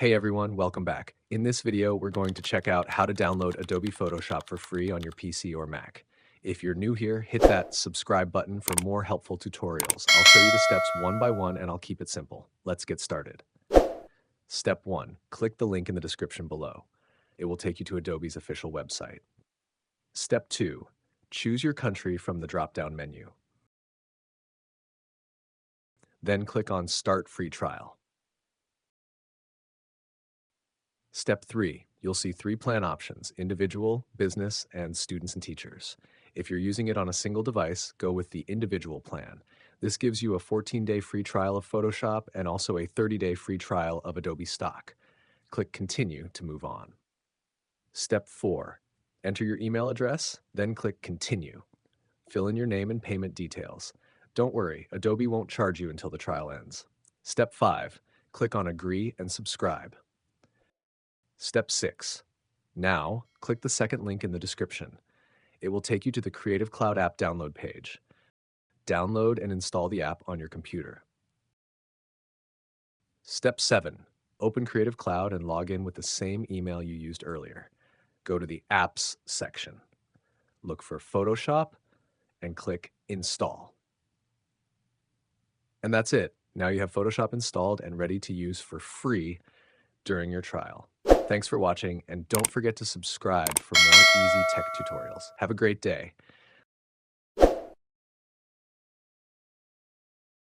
Hey everyone, welcome back. In this video, we're going to check out how to download Adobe Photoshop for free on your PC or Mac. If you're new here, hit that subscribe button for more helpful tutorials. I'll show you the steps one by one and I'll keep it simple. Let's get started. Step 1. Click the link in the description below. It will take you to Adobe's official website. Step 2. Choose your country from the drop-down menu. Then click on Start Free Trial. Step 3. You'll see 3 plan options: individual, business, and students and teachers. If you're using it on a single device, go with the individual plan. This gives you a 14-day free trial of Photoshop and also a 30-day free trial of Adobe Stock. Click Continue to move on. Step 4. Enter your email address, then click Continue. Fill in your name and payment details. Don't worry, Adobe won't charge you until the trial ends. Step 5. Click on Agree and Subscribe. Step 6. Now, click the second link in the description. It will take you to the Creative Cloud app download page. Download and install the app on your computer. Step 7. Open Creative Cloud and log in with the same email you used earlier. Go to the Apps section. Look for Photoshop and click Install. And that's it. Now you have Photoshop installed and ready to use for free during your trial. Thanks for watching, and don't forget to subscribe for more easy tech tutorials. Have a great day.